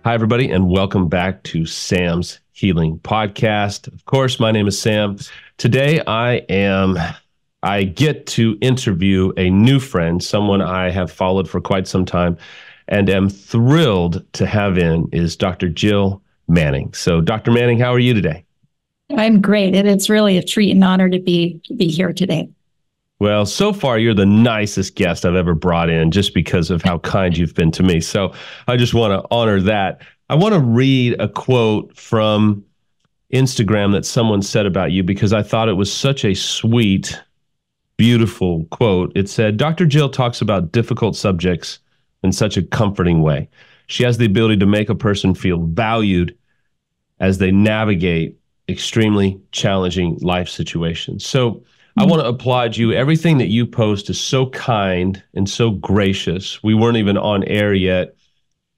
Hi, everybody, and welcome back to Sam's Healing Podcast. Of course, my name is Sam. Today, I get to interview a new friend, someone I have followed for quite some time, and am thrilled to have in is Dr. Jill Manning. So, Dr. Manning, how are you today? I'm great, and it's really a treat and honor to be here today. Well, so far, you're the nicest guest I've ever brought in just because of how kind you've been to me. So I just want to honor that. I want to read a quote from Instagram that someone said about you because I thought it was such a sweet, beautiful quote. It said, Dr. Jill talks about difficult subjects in such a comforting way. She has the ability to make a person feel valued as they navigate extremely challenging life situations. So I want to applaud you. Everything that you post is so kind and so gracious. We weren't even on air yet.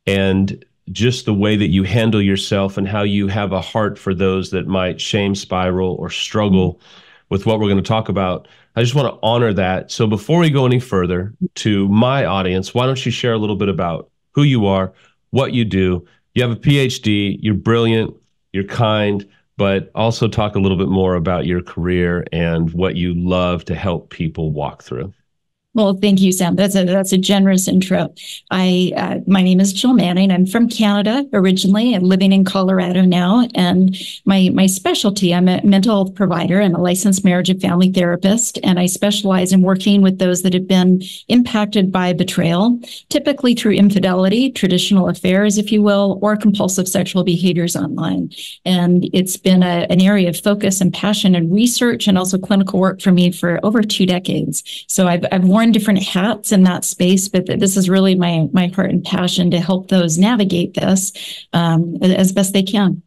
And just the way that you handle yourself and how you have a heart for those that might shame spiral or struggle with what we're going to talk about. I just want to honor that. So before we go any further to my audience, why don't you share a little bit about who you are, what you do? You have a PhD, you're brilliant, you're kind, but also talk a little bit more about your career and what you love to help people walk through. Well, thank you, Sam. That's a generous intro. My name is Jill Manning. I'm from Canada originally and living in Colorado now. And my specialty, I'm a mental health provider. I'm a licensed marriage and family therapist, and I specialize in working with those that have been impacted by betrayal, typically through infidelity, traditional affairs, if you will, or compulsive sexual behaviors online. And it's been an area of focus and passion and research and also clinical work for me for over 2 decades. So I've worn different hats in that space, but this is really my heart and passion to help those navigate this as best they can.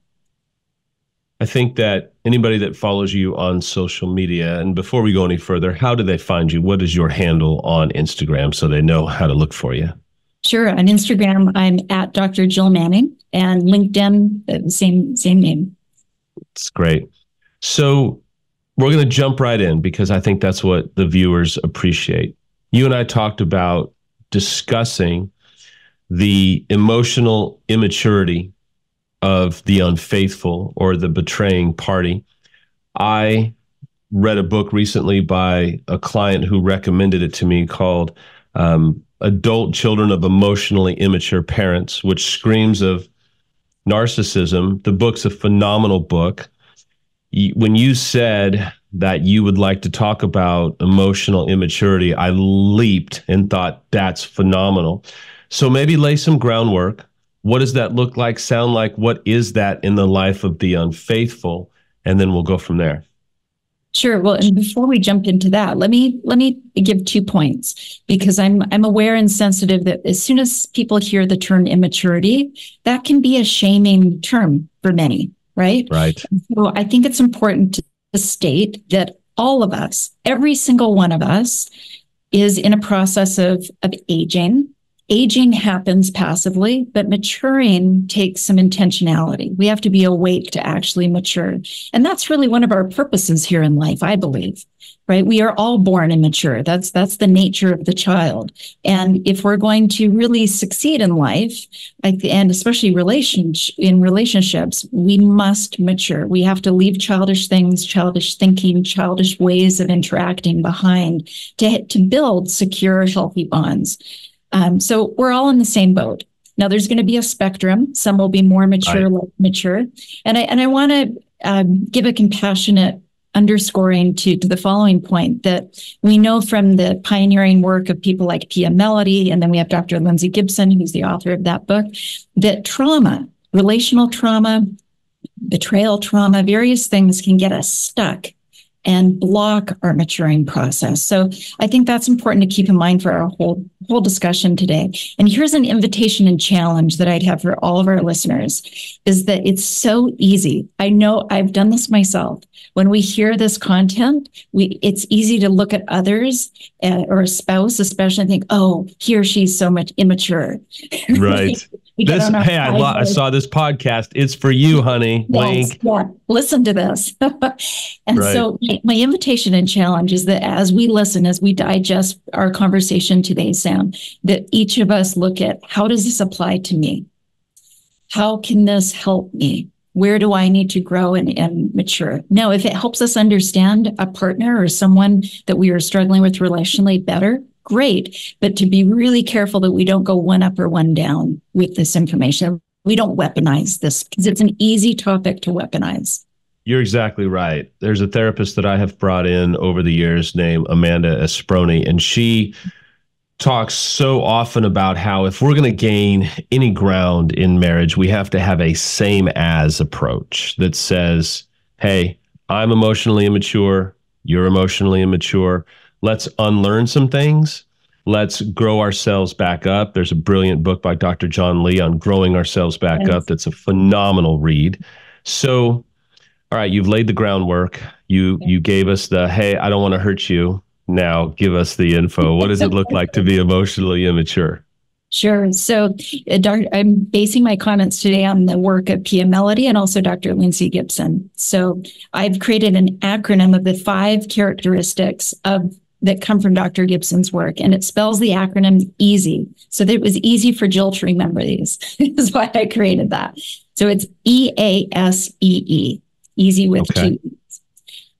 I think that anybody that follows you on social media, and before we go any further, how do they find you? What is your handle on Instagram so they know how to look for you? Sure. On Instagram, I'm at Dr. Jill Manning, and LinkedIn, same name. It's great. So we're going to jump right in because I think that's what the viewers appreciate. You and I talked about discussing the emotional immaturity of the unfaithful or the betraying party. I read a book recently by a client who recommended it to me called Adult Children of Emotionally Immature Parents, which screams of narcissism. The book's a phenomenal book. When you said that you would like to talk about emotional immaturity, I leaped and thought that's phenomenal. So maybe lay some groundwork. What does that look like, sound like? What is that in the life of the unfaithful? And then we'll go from there. Sure. Well, and before we jump into that, let me give 2 points, because I'm aware and sensitive that as soon as people hear the term immaturity, that can be a shaming term for many, right? Right. So I think it's important to state that all of us, every single one of us, is in a process of aging. Aging happens passively, but maturing takes some intentionality. We have to be awake to actually mature. And that's really one of our purposes here in life, I believe, right? We are all born immature. That's the nature of the child. And if we're going to really succeed in life, and especially in relationships, we must mature. We have to leave childish things, childish thinking, childish ways of interacting behind to build secure, healthy bonds. So we're all in the same boat. Now, there's going to be a spectrum. Some will be more mature, less mature. And I want to give a compassionate underscoring to the following point that we know from the pioneering work of people like Pia Mellody, and then we have Dr. Lindsay Gibson, who's the author of that book, that trauma, relational trauma, betrayal trauma, various things can get us stuck and block our maturing process. So I think that's important to keep in mind for our whole discussion today. And here's an invitation and challenge that I'd have for all of our listeners, is that it's so easy. I know I've done this myself. When we hear this content, it's easy to look at others or a spouse, especially, and think, oh, he or she's so much immature. Right. I saw this podcast. It's for you, honey. Yes, wink. Yeah, listen to this. And right. So my invitation and challenge is that as we listen, as we digest our conversation today, Sam, that each of us look at, how does this apply to me? How can this help me? Where do I need to grow and mature? Now, if it helps us understand a partner or someone that we are struggling with relationally better, great. But to be really careful that we don't go one up or one down with this information. We don't weaponize this because it's an easy topic to weaponize. You're exactly right. There's a therapist that I have brought in over the years named Amanda Esproni, and she talks so often about how if we're going to gain any ground in marriage, we have to have a same as approach that says, hey, I'm emotionally immature. You're emotionally immature. Let's unlearn some things. Let's grow ourselves back up. There's a brilliant book by Dr. John Lee on growing ourselves back up. That's a phenomenal read. So, all right, you've laid the groundwork. You gave us the, hey, I don't want to hurt you. Now, give us the info. What does it look like to be emotionally immature? Sure. So I'm basing my comments today on the work of Pia Melody and also Dr. Lindsay Gibson. So I've created an acronym of the 5 characteristics that come from Dr. Gibson's work, and it spells the acronym EASY. So that it was easy for Jill to remember these. Is why I created that. So it's EASEE, easy with 2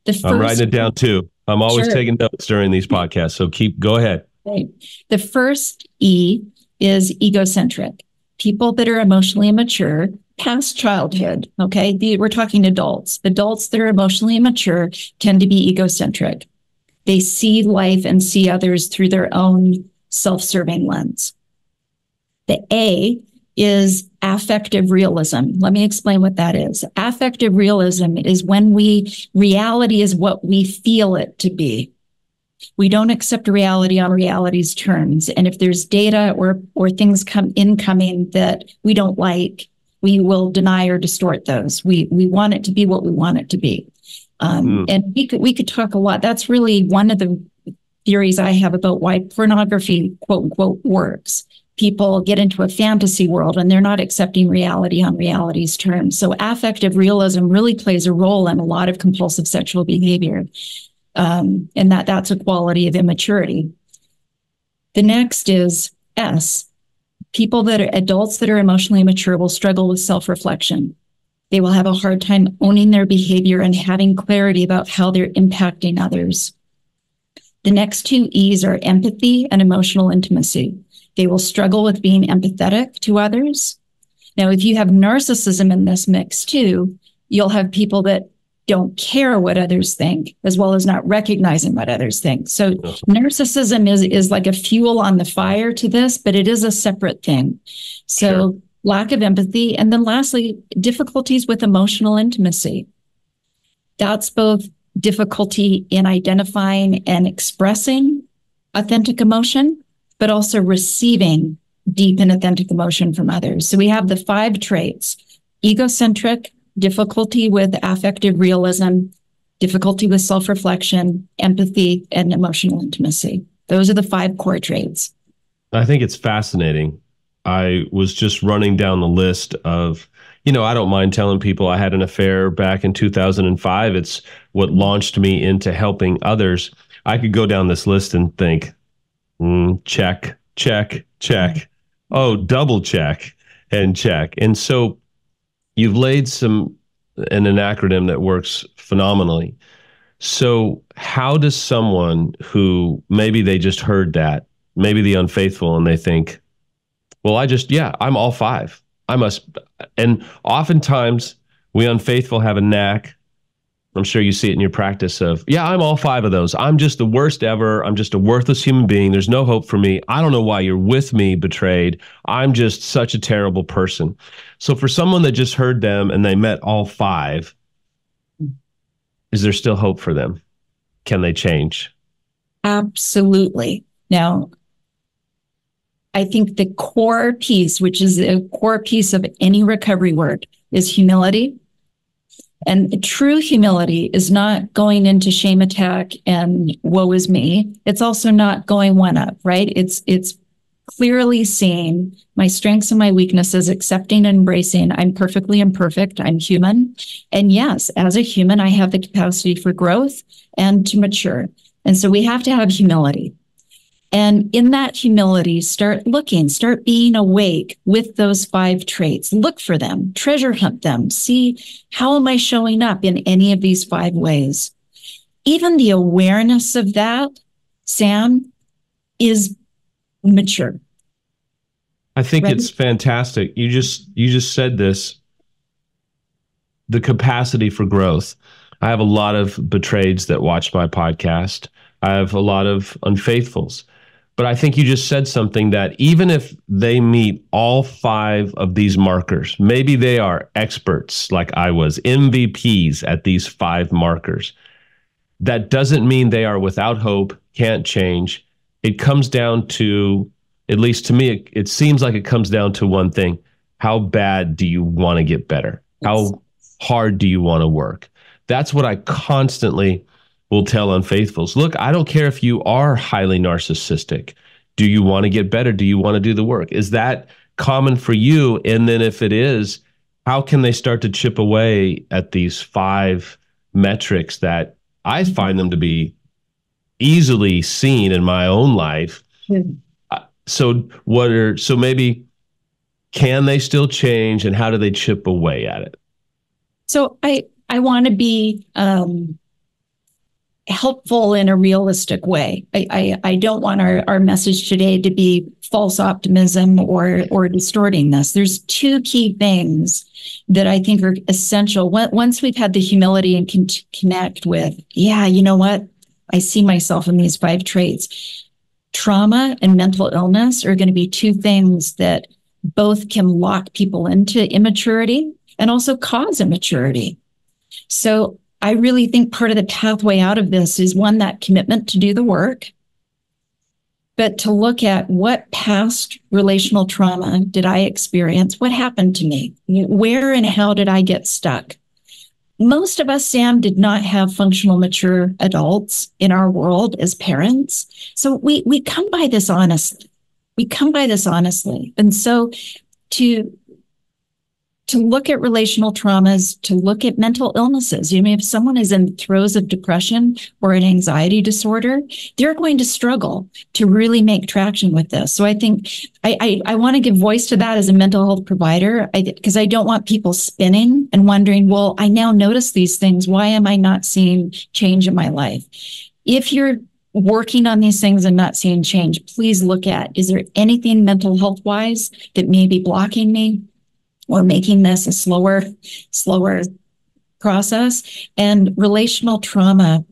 E's. I'm writing it down too. I'm always taking notes during these podcasts, so go ahead. Right. The first E is egocentric. People that are emotionally immature, past childhood, okay? We're talking adults. Adults that are emotionally immature tend to be egocentric. They see life and see others through their own self-serving lens. The A is affective realism. Let me explain what that is. Affective realism is when reality is what we feel it to be. We don't accept reality on reality's terms. And if there's data or things incoming that we don't like, we will deny or distort those. We want it to be what we want it to be. And we could talk a lot. That's really one of the theories I have about why pornography, quote unquote, works. People get into a fantasy world and they're not accepting reality on reality's terms. So affective realism really plays a role in a lot of compulsive sexual behavior. And that's a quality of immaturity. The next is S. Adults that are emotionally immature will struggle with self-reflection. They will have a hard time owning their behavior and having clarity about how they're impacting others. The next 2 E's are empathy and emotional intimacy. They will struggle with being empathetic to others. Now, if you have narcissism in this mix too, you'll have people that don't care what others think, as well as not recognizing what others think. So narcissism is like a fuel on the fire to this, but it is a separate thing. So lack of empathy. And then lastly, difficulties with emotional intimacy. That's both difficulty in identifying and expressing authentic emotion, but also receiving deep and authentic emotion from others. So we have the 5 traits: egocentric, difficulty with affective realism, difficulty with self-reflection, empathy, and emotional intimacy. Those are the 5 core traits. I think it's fascinating. I was just running down the list of, I don't mind telling people I had an affair back in 2005. It's what launched me into helping others. I could go down this list and think, check, check, check. Oh, double check and check. And so you've laid an acronym that works phenomenally. So how does someone who maybe they just heard that, maybe the unfaithful, and they think, well, I'm all 5. I must. And oftentimes we unfaithful have a knack. I'm sure you see it in your practice of, I'm all 5 of those. I'm just the worst ever. I'm just a worthless human being. There's no hope for me. I don't know why you're with me, betrayed. I'm just such a terrible person. So for someone that just heard them and they met all 5, is there still hope for them? Can they change? Absolutely. Now, I think the core piece, which is a core piece of any recovery work, is humility. And true humility is not going into shame attack and woe is me. It's also not going one up, right? It's clearly seeing my strengths and my weaknesses, accepting and embracing I'm perfectly imperfect, I'm human. And yes, as a human, I have the capacity for growth and to mature. And so we have to have humility. And in that humility, start being awake with those 5 traits. Look for them, treasure hunt them, see how am I showing up in any of these 5 ways. Even the awareness of that, Sam, is mature. I think it's fantastic. You just said this, the capacity for growth. I have a lot of betrayeds that watch my podcast. I have a lot of unfaithfuls. But I think you just said something that even if they meet all 5 of these markers, maybe they are experts like I was, MVPs at these 5 markers. That doesn't mean they are without hope, can't change. It comes down to, at least to me, it seems like it comes down to one thing. How bad do you want to get better? How hard do you want to work? That's what I constantly will tell unfaithfuls. Look, I don't care if you are highly narcissistic. Do you want to get better? Do you want to do the work? Is that common for you? And then if it is, how can they start to chip away at these 5 metrics that I find them to be easily seen in my own life? So maybe can they still change, and how do they chip away at it? So I want to be helpful in a realistic way. I don't want our message today to be false optimism or distorting this. There's 2 key things that I think are essential. Once we've had the humility and can connect with, you know what? I see myself in these 5 traits. Trauma and mental illness are going to be 2 things that both can lock people into immaturity and also cause immaturity. So I really think part of the pathway out of this is, one, that commitment to do the work, but to look at what past relational trauma did I experience? What happened to me? Where and how did I get stuck? Most of us, Sam, did not have functional, mature adults in our world as parents. So we come by this honestly. And so to look at relational traumas, to look at mental illnesses. If someone is in the throes of depression or an anxiety disorder, they're going to struggle to really make traction with this. So I think I want to give voice to that as a mental health provider, because I don't want people spinning and wondering, well, I now notice these things. Why am I not seeing change in my life? If you're working on these things and not seeing change, please look at, is there anything mental health wise that may be blocking me or making this a slower process? And relational trauma,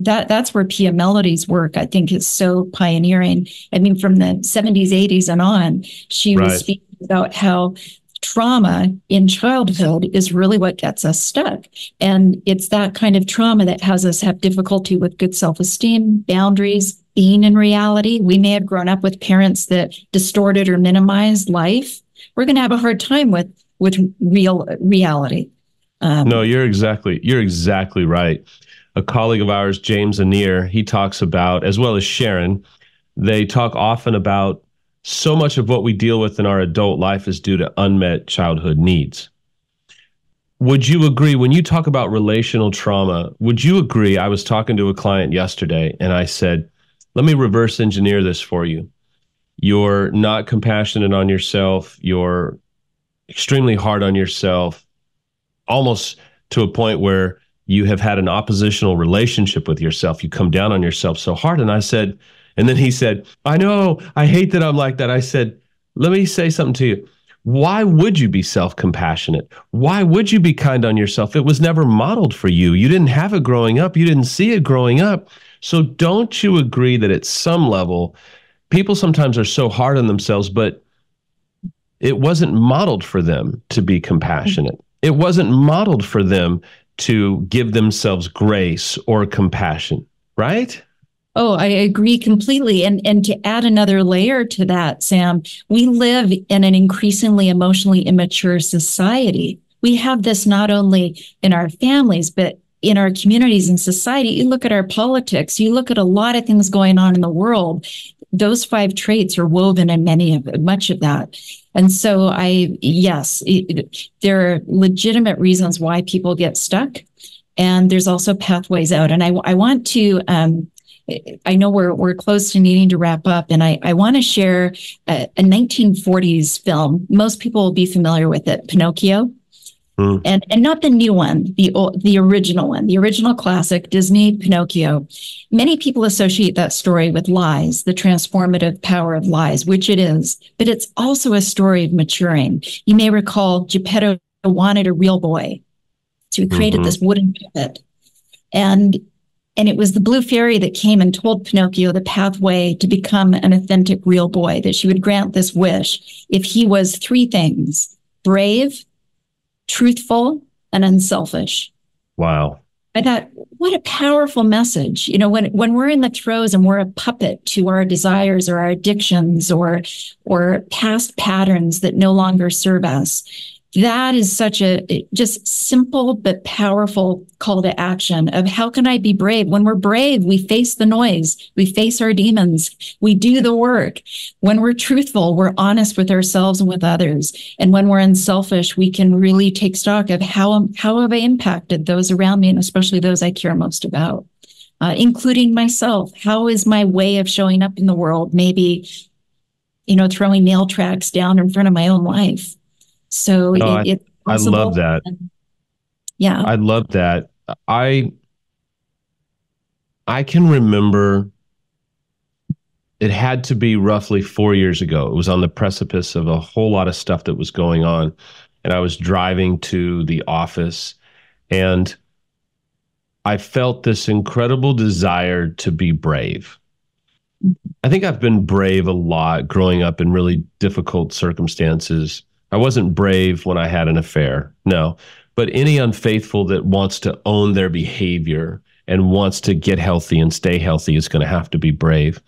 that's where Pia Melody's work, I think, is so pioneering. I mean, from the 70s, 80s and on, she was speaking about how trauma in childhood is really what gets us stuck. And it's that kind of trauma that has us have difficulty with good self-esteem, boundaries, being in reality. We may have grown up with parents that distorted or minimized life. We're going to have a hard time with real reality. No, you're exactly right. A colleague of ours, James Anir, he talks about, as well as Sharon, they talk often about so much of what we deal with in our adult life is due to unmet childhood needs. Would you agree, when you talk about relational trauma, would you agree? I was talking to a client yesterday and I said, let me reverse engineer this for you. You're not compassionate on yourself. You're extremely hard on yourself, almost to a point where you have had an oppositional relationship with yourself. You come down on yourself so hard. And I said, and then he said, I know, I hate that I'm like that. I said, let me say something to you. Why would you be self-compassionate? Why would you be kind on yourself? It was never modeled for you. You didn't have it growing up. You didn't see it growing up. So don't you agree that at some level, people sometimes are so hard on themselves, but it wasn't modeled for them to be compassionate. It wasn't modeled for them to give themselves grace or compassion, right? Oh, I agree completely. And to add another layer to that, Sam, we live in an increasingly emotionally immature society. We have this not only in our families, but in our communities and society. You look at our politics, you look at a lot of things going on in the world. Those 5 traits are woven in much of that. And so there are legitimate reasons why people get stuck. And there's also pathways out. And I want to I know we're close to needing to wrap up, and I want to share a 1940s film. Most people will be familiar with it, Pinocchio. And not the new one, the original one, the original classic Disney Pinocchio. Many people associate that story with lies, the transformative power of lies, which it is, but it's also a story of maturing. You may recall Geppetto wanted a real boy, so he created this wooden puppet, and it was the blue fairy that came and told Pinocchio the pathway to become an authentic real boy, that she would grant this wish if he was three things: brave, truthful, and unselfish. Wow. I thought, what a powerful message. You know, when we're in the throes and we're a puppet to our desires or our addictions or past patterns that no longer serve us, that is such a just simple but powerful call to action of how can I be brave? When we're brave, we face the noise, we face our demons, we do the work. When we're truthful, we're honest with ourselves and with others. And when we're unselfish, we can really take stock of how have I impacted those around me, and especially those I care most about, including myself. How is my way of showing up in the world? Maybe, throwing nail tracks down in front of my own life. So it's I love that. Yeah. I love that. I can remember it had to be roughly 4 years ago. It was on the precipice of a whole lot of stuff that was going on. And I was driving to the office, and I felt this incredible desire to be brave. I think I've been brave a lot growing up in really difficult circumstances. I wasn't brave when I had an affair, no. But any unfaithful that wants to own their behavior and wants to get healthy and stay healthy is going to have to be brave.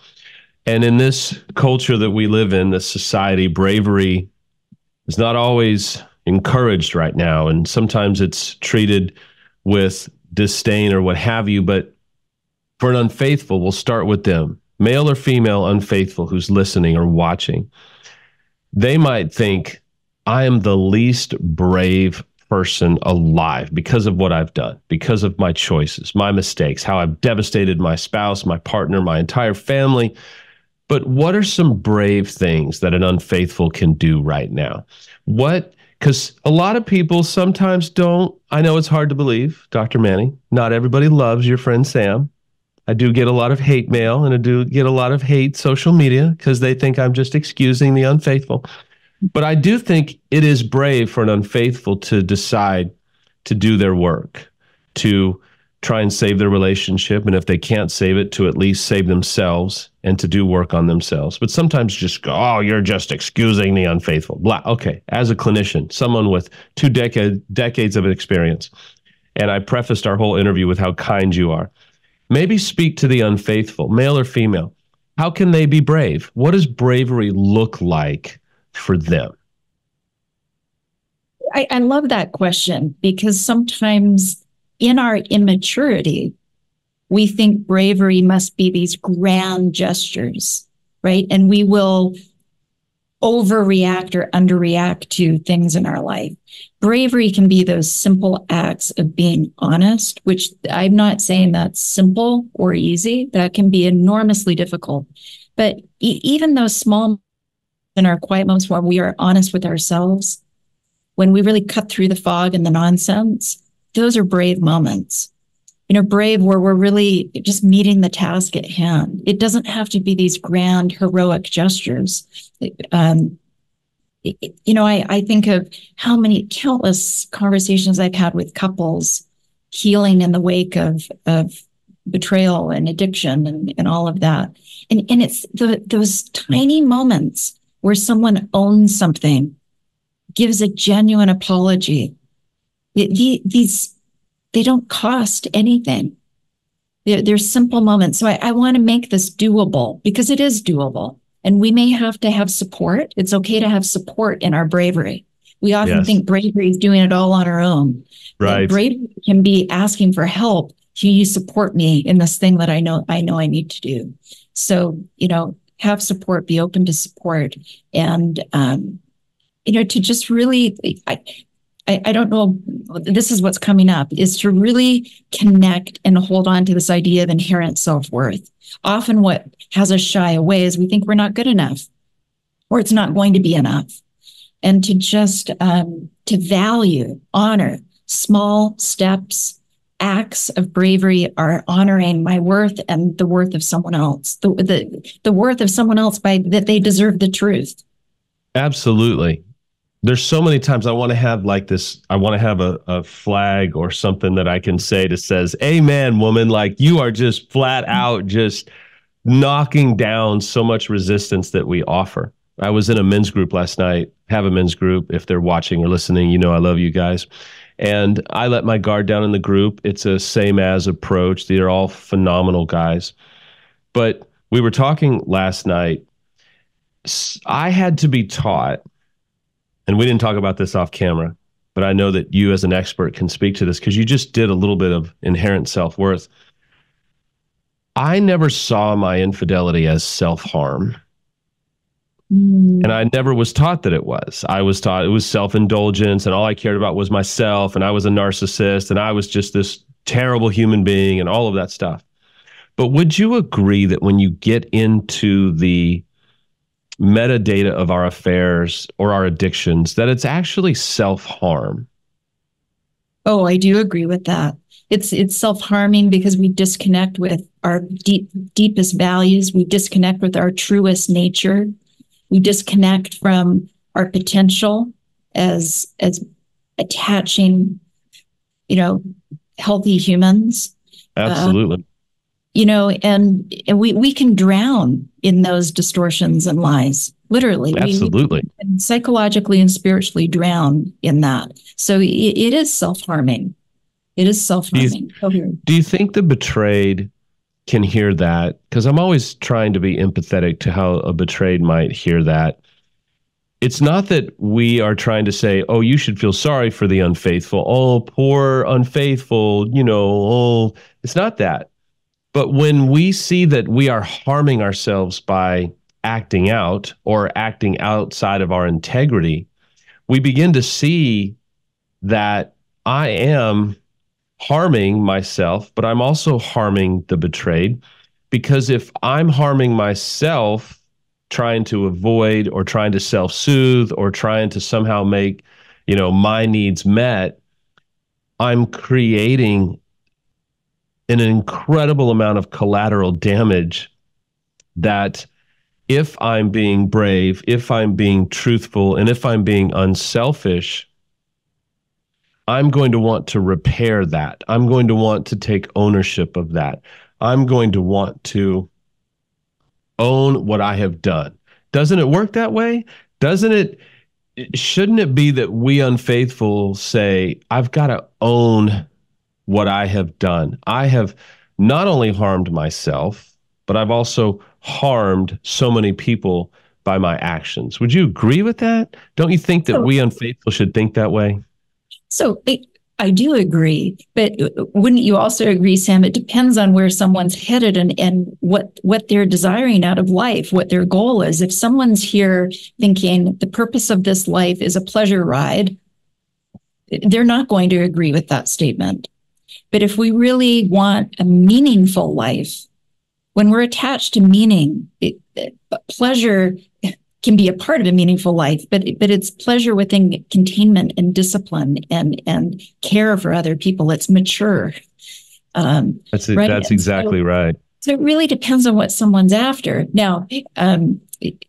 And in this culture that we live in, this society, bravery is not always encouraged right now. And sometimes it's treated with disdain or what have you. But for an unfaithful, we'll start with them, male or female unfaithful who's listening or watching. They might think, I am the least brave person alive because of what I've done, because of my choices, my mistakes, how I've devastated my spouse, my partner, my entire family. But what are some brave things that an unfaithful can do right now? Because a lot of people sometimes don't. I know it's hard to believe, Dr. Manning. Not everybody loves your friend Sam. I do get a lot of hate mail, and I do get a lot of hate social media because they think I'm just excusing the unfaithful. But I do think it is brave for an unfaithful to decide to do their work, to try and save their relationship. And if they can't save it, to at least save themselves and to do work on themselves. But sometimes just go, oh, you're just excusing the unfaithful. Blah. Okay, as a clinician, someone with two decades of experience, and I prefaced our whole interview with how kind you are. Maybe speak to the unfaithful, male or female. How can they be brave? What does bravery look like for them? I love that question, because sometimes in our immaturity, we think bravery must be these grand gestures, right? And we will overreact or underreact to things in our life. Bravery can be those simple acts of being honest, which I'm not saying that's simple or easy. That can be enormously difficult. But even those small in our quiet moments where we are honest with ourselves, when we really cut through the fog and the nonsense, those are brave moments. Brave where we're really just meeting the task at hand. It doesn't have to be these grand, heroic gestures. I think of how many countless conversations I've had with couples healing in the wake of betrayal and addiction and all of that. And it's those tiny moments where someone owns something, gives a genuine apology. They don't cost anything. They're simple moments. So I want to make this doable, because it is doable. And we may have to have support. It's okay to have support in our bravery. We often think bravery is doing it all on our own. Right. But bravery can be asking for help. Can you support me in this thing that I know I need to do? So, have support, be open to support, and, to just really, I don't know, this is what's coming up, is to really connect and hold on to this idea of inherent self-worth. Often what has us shy away is we think we're not good enough or it's not going to be enough. And to just to value, honor small steps, acts of bravery are honoring my worth and the worth of someone else, the worth of someone else by that they deserve the truth. Absolutely. There's so many times I want to have like this, I want to have a flag or something that I can say that says, amen, woman, like you are just flat out just knocking down so much resistance that we offer. I was in a men's group last night, have a men's group. If they're watching or listening, you know I love you guys. And I let my guard down in the group. It's a same as approach. They're all phenomenal guys. But we were talking last night. I had to be taught, and we didn't talk about this off camera, but I know that you as an expert can speak to this because you just did a little bit of inherent self-worth. I never saw my infidelity as self-harm. And I never was taught that it was. I was taught it was self-indulgence, and all I cared about was myself, and I was a narcissist, and I was just this terrible human being, and all of that stuff. But would you agree that when you get into the metadata of our affairs or our addictions, that it's actually self-harm? Oh, I do agree with that. It's self-harming because we disconnect with our deepest values. We disconnect with our truest nature. We disconnect from our potential as attaching, healthy humans. Absolutely. And we can drown in those distortions and lies. Literally. Absolutely. We can psychologically and spiritually drown in that. So it is self-harming. It is self-harming. Do you think the betrayed can hear that? Because I'm always trying to be empathetic to how a betrayed might hear that. It's not that we are trying to say, oh, you should feel sorry for the unfaithful. Oh, poor unfaithful, oh, it's not that. But when we see that we are harming ourselves by acting out or acting outside of our integrity, we begin to see that I am harming myself, but I'm also harming the betrayed. Because if I'm harming myself, trying to avoid or trying to self-soothe or trying to somehow make, my needs met, I'm creating an incredible amount of collateral damage that if I'm being brave, if I'm being truthful, and if I'm being unselfish, I'm going to want to repair that. I'm going to want to take ownership of that. I'm going to want to own what I have done. Doesn't it work that way? Shouldn't it be that we unfaithful say, I've got to own what I have done? I have not only harmed myself, but I've also harmed so many people by my actions. Would you agree with that? Don't you think that we unfaithful should think that way? So I do agree, but wouldn't you also agree, Sam? It depends on where someone's headed and what they're desiring out of life, what their goal is. If someone's here thinking the purpose of this life is a pleasure ride, they're not going to agree with that statement. But if we really want a meaningful life, when we're attached to meaning, pleasure can be a part of a meaningful life, but it's pleasure within containment and discipline and care for other people. It's mature. That's exactly right. So it really depends on what someone's after. Now,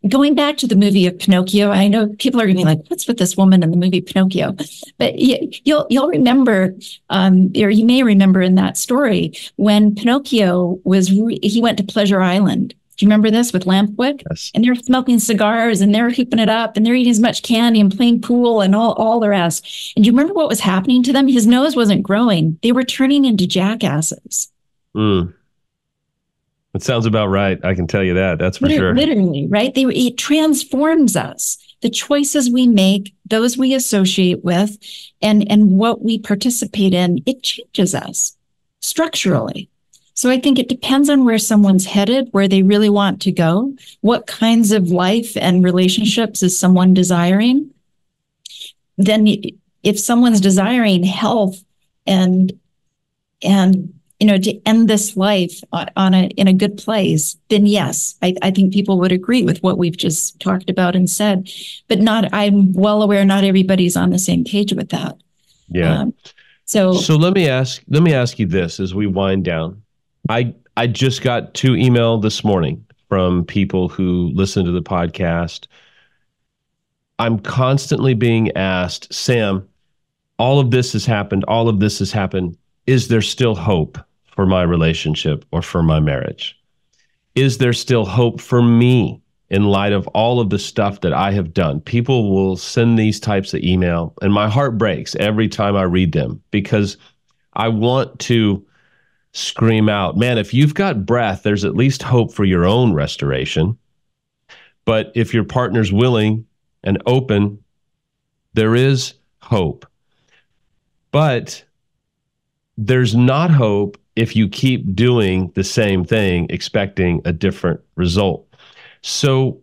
going back to the movie of Pinocchio, I know people are going to be like, "What's with this woman in the movie Pinocchio?" But you'll remember, or you may remember in that story when Pinocchio he went to Pleasure Island. Do you remember this with Lampwick? Yes. And they're smoking cigars and they're hooping it up and they're eating as much candy and playing pool and all the rest. And do you remember what was happening to them? His nose wasn't growing. They were turning into jackasses. It sounds about right. I can tell you that. That's for sure. Literally, right? It transforms us. The choices we make, those we associate with, and what we participate in, it changes us structurally. So I think it depends on where someone's headed, where they really want to go, what kinds of life and relationships is someone desiring. Then if someone's desiring health and to end this life in a good place, then yes, I think people would agree with what we've just talked about and said. But I'm well aware not everybody's on the same page with that. Yeah. So let me ask you this as we wind down. I just got 2 emails this morning from people who listen to the podcast. I'm constantly being asked, Sam, all of this has happened. All of this has happened. Is there still hope for my relationship or for my marriage? Is there still hope for me in light of all of the stuff that I have done? People will send these types of email, and my heart breaks every time I read them because I want to scream out, man, if you've got breath, there's at least hope for your own restoration. But if your partner's willing and open, there is hope. But there's not hope if you keep doing the same thing, expecting a different result. So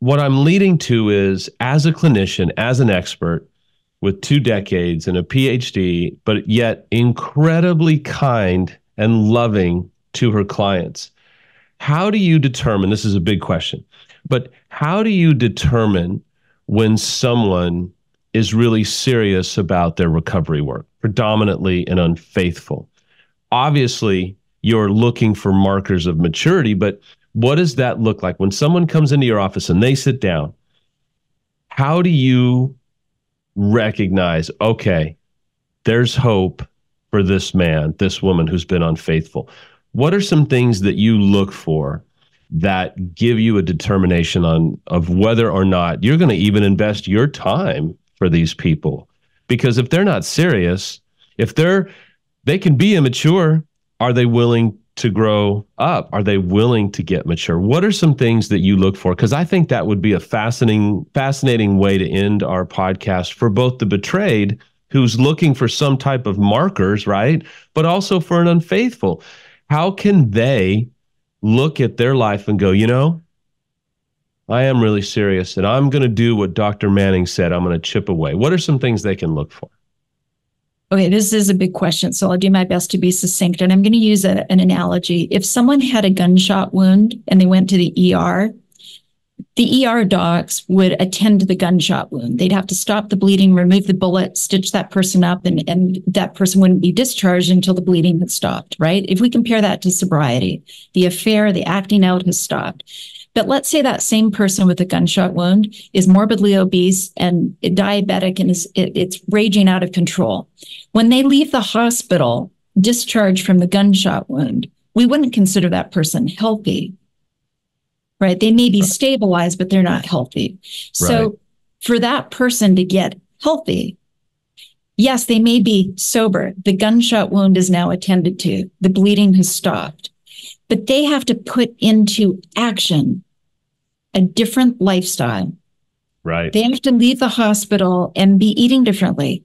what I'm leading to is, as a clinician, as an expert with 2 decades and a PhD, but yet incredibly kind and loving to her clients, how do you determine, this is a big question, but how do you determine when someone is really serious about their recovery work, predominantly and unfaithful? Obviously, you're looking for markers of maturity, but what does that look like? When someone comes into your office and they sit down, how do you recognize, okay, there's hope for this man, this woman who's been unfaithful? What are some things that you look for that give you a determination of whether or not you're going to even invest your time for these people? Because if they're not serious, if they can be immature, are they willing to grow up? Are they willing to get mature? What are some things that you look for? Because I think that would be a fascinating way to end our podcast for both the betrayed, who's looking for some type of markers, right? But also for an unfaithful. How can they look at their life and go, I am really serious and I'm going to do what Dr. Manning said. I'm going to chip away. What are some things they can look for? Okay, this is a big question, so I'll do my best to be succinct. And I'm going to use an analogy. If someone had a gunshot wound and they went to the ER docs would attend to the gunshot wound. They'd have to stop the bleeding, remove the bullet, stitch that person up, and that person wouldn't be discharged until the bleeding had stopped, right? If we compare that to sobriety, the affair, the acting out has stopped. But let's say that same person with a gunshot wound is morbidly obese and diabetic and it's raging out of control. When they leave the hospital, discharged from the gunshot wound, we wouldn't consider that person healthy, right? They may be stabilized, but they're not healthy. So for that person to get healthy, yes, they may be sober. The gunshot wound is now attended to. The bleeding has stopped. But they have to put into action a different lifestyle. Right. They have to leave the hospital and be eating differently,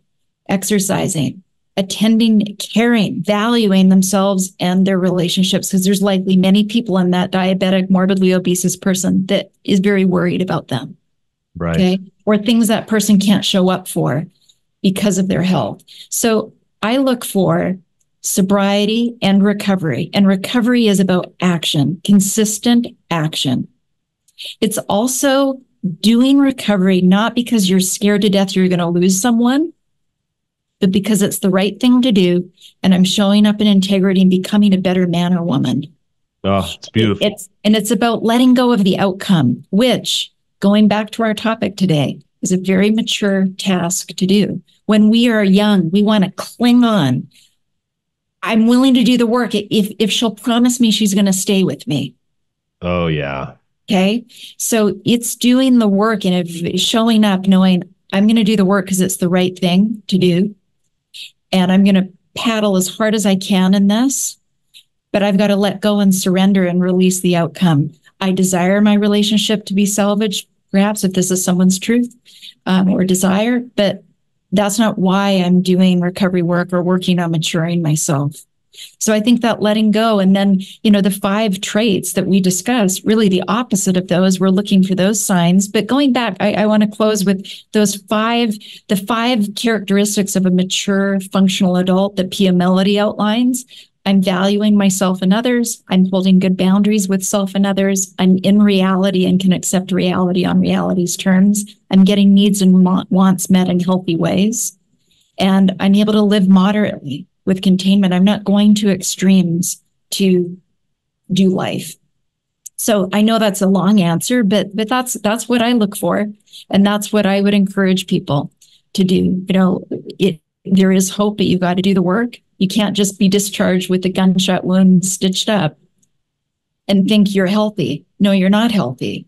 exercising, attending, caring, valuing themselves and their relationships, because there's likely many people in that diabetic, morbidly obese person that is very worried about them. Right. Okay. Or things that person can't show up for because of their health. So I look for sobriety and recovery. And recovery is about action, consistent action. It's also doing recovery, not because you're scared to death you're going to lose someone, but because it's the right thing to do. And I'm showing up in integrity and becoming a better man or woman. Oh, it's beautiful. It's about letting go of the outcome, which, going back to our topic today, is a very mature task to do. When we are young, we want to cling on. I'm willing to do the work if she'll promise me she's going to stay with me. Oh, yeah. Okay. So it's doing the work and showing up knowing I'm going to do the work because it's the right thing to do. And I'm going to paddle as hard as I can in this, but I've got to let go and surrender and release the outcome. I desire my relationship to be salvaged, perhaps if this is someone's truth or desire, but that's not why I'm doing recovery work or working on maturing myself. So I think that letting go, and then, the 5 traits that we discussed, really the opposite of those, we're looking for those signs. But going back, I want to close with the 5 characteristics of a mature, functional adult that Pia Melody outlines. I'm valuing myself and others. I'm holding good boundaries with self and others. I'm in reality and can accept reality on reality's terms. I'm getting needs and wants met in healthy ways. And I'm able to live moderately with containment. I'm not going to extremes to do life. So I know that's a long answer, but that's what I look for. And that's what I would encourage people to do. There is hope, but you've got to do the work. You can't just be discharged with a gunshot wound stitched up and think you're healthy. No, you're not healthy.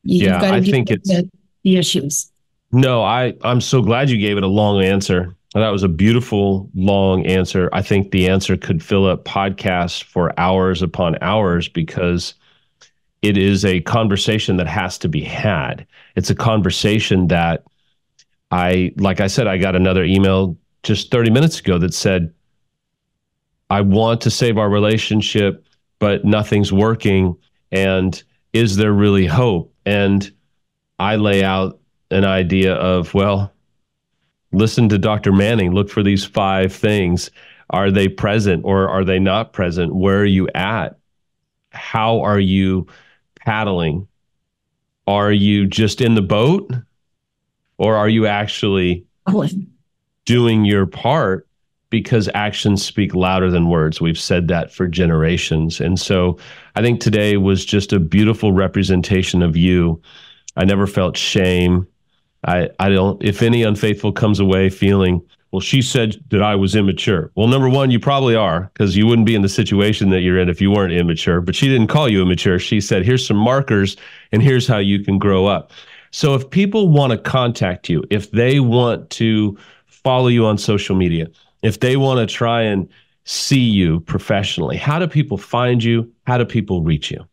You've got to deal with the issues. No, I'm so glad you gave it a long answer. That was a beautiful, long answer. I think the answer could fill up podcasts for hours upon hours, because it is a conversation that has to be had. It's a conversation that like I said, I got another email just 30 minutes ago that said, I want to save our relationship, but nothing's working. And is there really hope? And I lay out an idea of, well, listen to Dr. Manning, look for these 5 things. Are they present or are they not present? Where are you at? How are you paddling? Are you just in the boat, or are you actually doing your part? Because actions speak louder than words. We've said that for generations. And so I think today was just a beautiful representation of you. I never felt shame. I don't, if any unfaithful comes away feeling, well, she said that I was immature. Well, number one, you probably are, because you wouldn't be in the situation that you're in if you weren't immature. But she didn't call you immature. She said, here's some markers and here's how you can grow up. So if people want to contact you, if they want to follow you on social media, if they want to try and see you professionally, how do people find you? How do people reach you?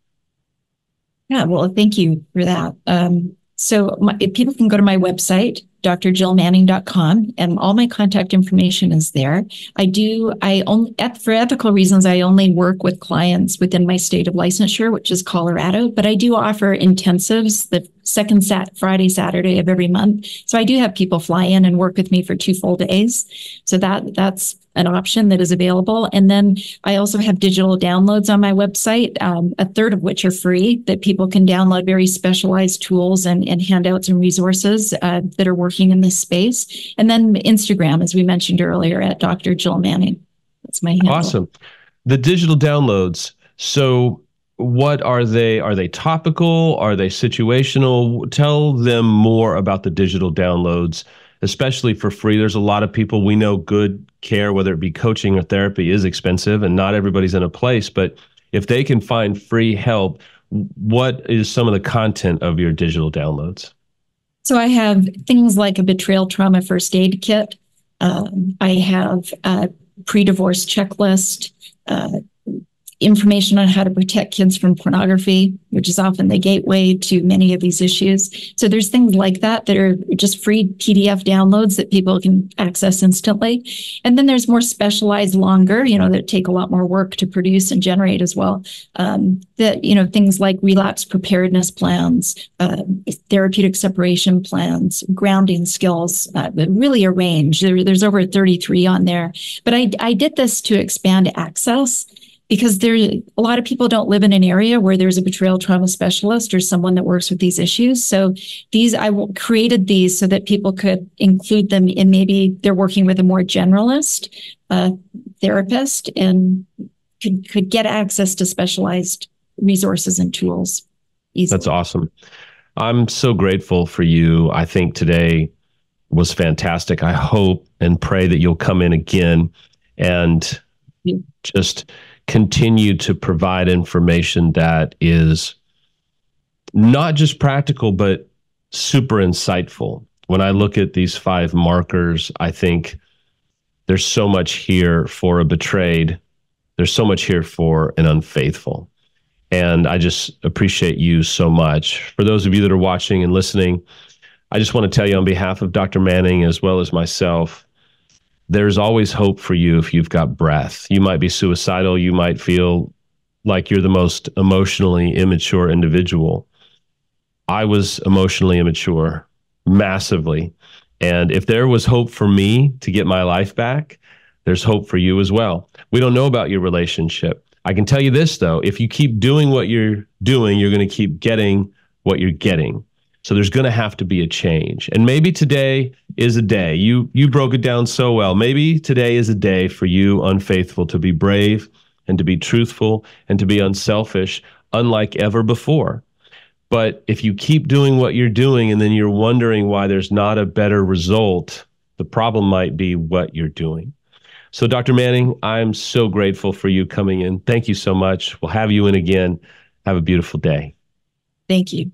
Yeah, well, thank you for that. People can go to my website, drjillmanning.com, and all my contact information is there. For ethical reasons, I only work with clients within my state of licensure, which is Colorado, but I do offer intensives the second Friday, Saturday of every month. So I do have people fly in and work with me for 2 full days. So that's an option that is available. And then I also have digital downloads on my website, a third of which are free, that people can download, very specialized tools and handouts and resources that are working in this space. And then Instagram, as we mentioned earlier, at Dr. Jill Manning. That's my handle. Awesome. The digital downloads. So what are they? Are they topical? Are they situational? Tell them more about the digital downloads, especially for free. There's a lot of people, we know good care, whether it be coaching or therapy, is expensive, and not everybody's in a place. But if they can find free help, what is some of the content of your digital downloads? So I have things like a betrayal trauma first aid kit. I have a pre-divorce checklist, information on how to protect kids from pornography, which is often the gateway to many of these issues. So there's things like that are just free PDF downloads that people can access instantly. And then there's more specialized, longer, that take a lot more work to produce and generate as well. Things like relapse preparedness plans, therapeutic separation plans, grounding skills, really a range. There's over 33 on there. But I did this to expand access, because a lot of people don't live in an area where there's a betrayal trauma specialist or someone that works with these issues. So I created these so that people could include them in, maybe they're working with a more generalist therapist, and could get access to specialized resources and tools easily. That's awesome. I'm so grateful for you. I think today was fantastic. I hope and pray that you'll come in again and just continue to provide information that is not just practical, but super insightful. When I look at these 5 markers, I think there's so much here for a betrayed. There's so much here for an unfaithful. And I just appreciate you so much. For those of you that are watching and listening, I just want to tell you on behalf of Dr. Manning, as well as myself, there's always hope for you if you've got breath. You might be suicidal. You might feel like you're the most emotionally immature individual. I was emotionally immature, massively. And if there was hope for me to get my life back, there's hope for you as well. We don't know about your relationship. I can tell you this, though. If you keep doing what you're doing, you're going to keep getting what you're getting. So there's going to have to be a change. And maybe today is a day. You broke it down so well. Maybe today is a day for you, unfaithful, to be brave and to be truthful and to be unselfish, unlike ever before. But if you keep doing what you're doing and then you're wondering why there's not a better result, the problem might be what you're doing. So, Dr. Manning, I'm so grateful for you coming in. Thank you so much. We'll have you in again. Have a beautiful day. Thank you.